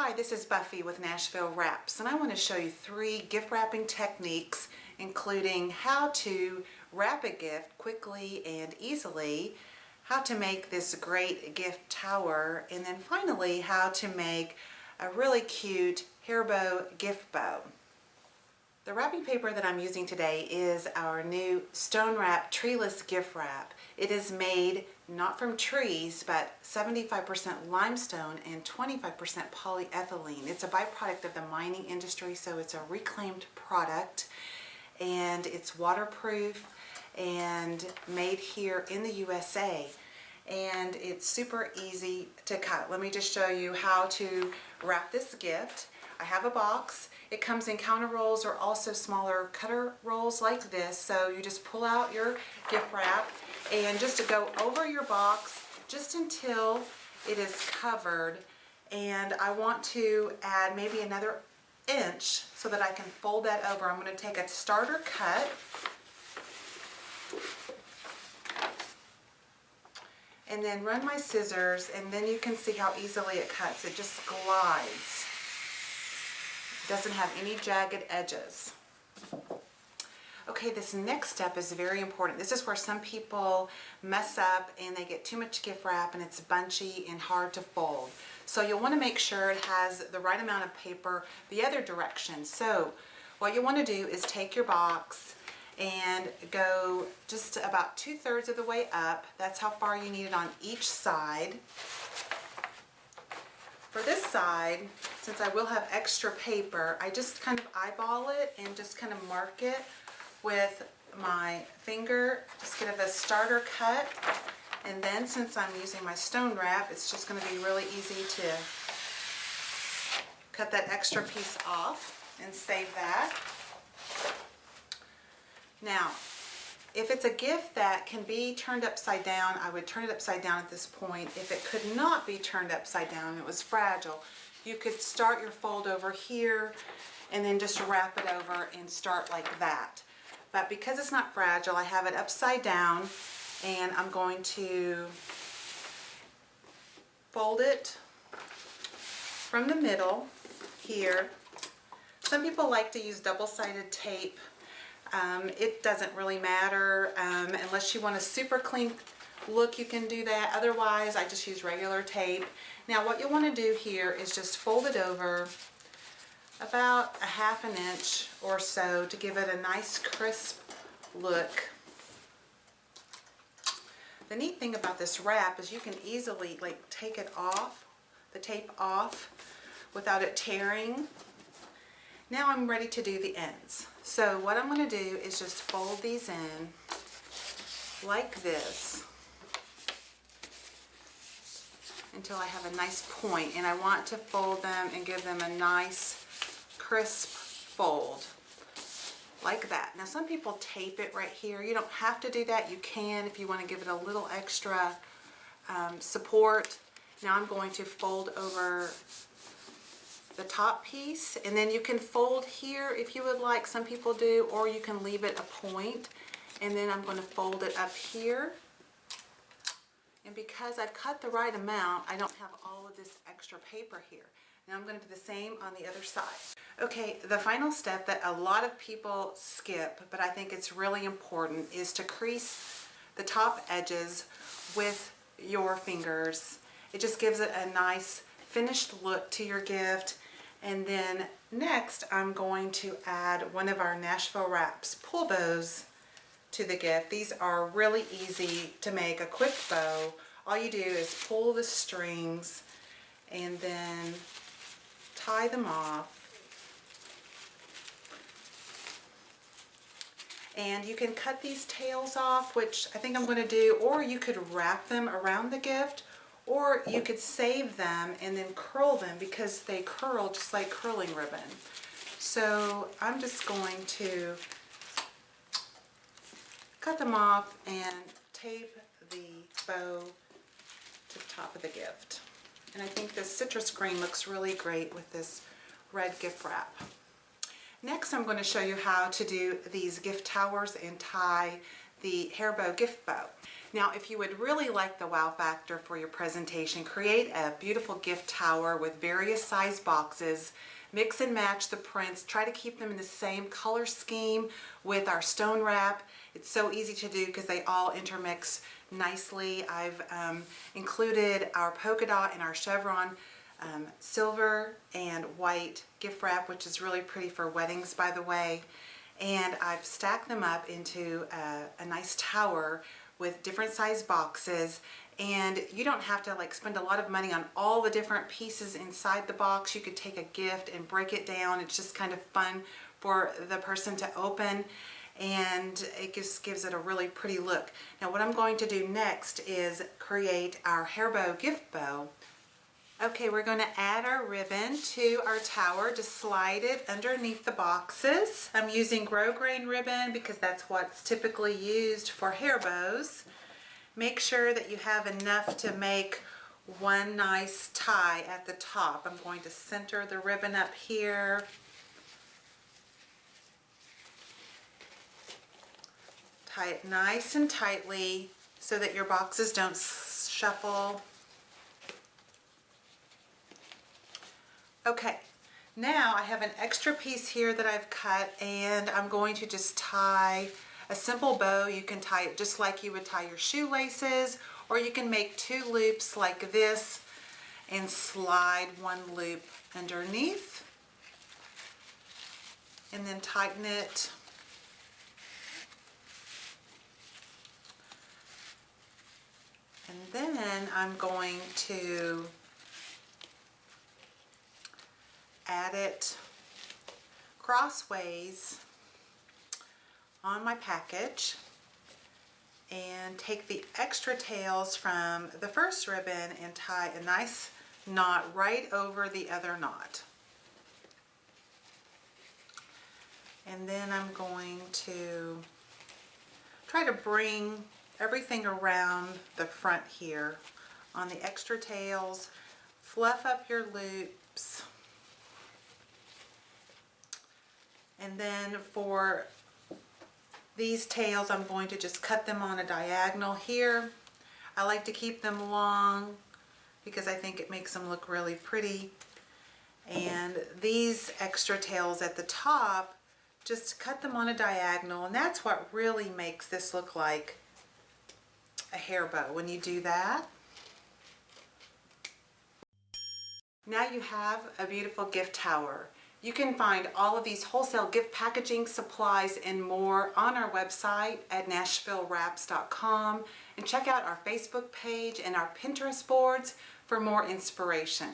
Hi, this is Buffy with Nashville Wraps, and I want to show you 3 gift wrapping techniques, including how to wrap a gift quickly and easily, how to make this great gift tower, and then finally how to make a really cute hair bow gift bow. The wrapping paper that I'm using today is our new Stone Wrap Treeless Gift Wrap. It is made not from trees, but 75% limestone and 25% polyethylene. It's a byproduct of the mining industry, so it's a reclaimed product, and it's waterproof and made here in the USA. And it's super easy to cut. Let me just show you how to wrap this gift. I have a box. It comes in counter rolls or also smaller cutter rolls like this. So you just pull out your gift wrap and just to go over your box just until it is covered. And I want to add maybe another inch so that I can fold that over. I'm going to take a starter cut and then run my scissors, and then you can see how easily it cuts. It just glides. Doesn't have any jagged edges. Okay, this next step is very important. This is where some people mess up and they get too much gift wrap and it's bunchy and hard to fold. So you'll want to make sure it has the right amount of paper the other direction. So what you want to do is take your box and go just about 2/3 of the way up. That's how far you need it on each side. For this side, since I will have extra paper, I just kind of eyeball it and just kind of mark it with my finger, just kind of a starter cut. And then since I'm using my stone wrap, it's just going to be really easy to cut that extra piece off and save that. Now, if it's a gift that can be turned upside down, I would turn it upside down at this point. If it could not be turned upside down, it was fragile, you could start your fold over here and then just wrap it over and start like that. But because it's not fragile, I have it upside down and I'm going to fold it from the middle here. Some people like to use double-sided tape. It doesn't really matter unless you want a super clean look, you can do that. Otherwise, I just use regular tape. Now what you'll want to do here is just fold it over about a 1/2 inch or so to give it a nice crisp look. The neat thing about this wrap is you can easily take it off, the tape off, without it tearing. Now I'm ready to do the ends. So what I'm going to do is just fold these in like this until I have a nice point, and I want to fold them and give them a nice crisp fold like that. Now some people tape it right here. You don't have to do that. You can if you want to give it a little extra support. Now I'm going to fold over the top piece, and then you can fold here if you would like. Some people do, or you can leave it a point, and then I'm going to fold it up here. And because I've cut the right amount, I don't have all of this extra paper here. Now I'm going to do the same on the other side. Okay, the final step that a lot of people skip, but I think it's really important, is to crease the top edges with your fingers. It just gives it a nice finished look to your gift. And then next I'm going to add one of our Nashville Wraps pull bows to the gift. These are really easy to make, a quick bow. All you do is pull the strings and then tie them off. And you can cut these tails off, which I think I'm going to do, or you could wrap them around the gift, or you could save them and then curl them because they curl just like curling ribbon. So I'm just going to cut them off and tape the bow to the top of the gift. And I think this citrus green looks really great with this red gift wrap. Next I'm going to show you how to do these gift towers and tie the hair bow gift bow. Now, if you would really like the wow factor for your presentation, create a beautiful gift tower with various size boxes. Mix and match the prints. Try to keep them in the same color scheme with our stone wrap. It's so easy to do because they all intermix nicely. I've included our polka dot and our chevron silver and white gift wrap, which is really pretty for weddings, by the way. And I've stacked them up into a nice tower with different size boxes, and you don't have to like spend a lot of money on all the different pieces inside the box. You could take a gift and break it down. It's just kind of fun for the person to open, and it just gives it a really pretty look. Now what I'm going to do next is create our hair bow gift bow. Okay, we're going to add our ribbon to our tower, just slide it underneath the boxes. I'm using GROSGRAIN ribbon because that's what's typically used for hair bows. Make sure that you have enough to make one nice tie at the top. I'm going to center the ribbon up here. Tie it nice and tightly so that your boxes don't shuffle. Okay, now I have an extra piece here that I've cut, and I'm going to just tie a simple bow. You can tie it just like you would tie your shoelaces, or you can make 2 loops like this and slide 1 loop underneath and then tighten it. And then I'm going to add it crossways on my package and take the extra tails from the first ribbon and tie a nice knot right over the other knot. And then I'm going to try to bring everything around the front here on the extra tails. Fluff up your loops. And then for these tails, I'm going to just cut them on a diagonal here. I like to keep them long because I think it makes them look really pretty. And these extra tails at the top, just cut them on a diagonal, and that's what really makes this look like a hair bow when you do that. Now you have a beautiful gift tower. You can find all of these wholesale gift packaging supplies and more on our website at NashvilleWraps.com, and check out our Facebook page and our Pinterest boards for more inspiration.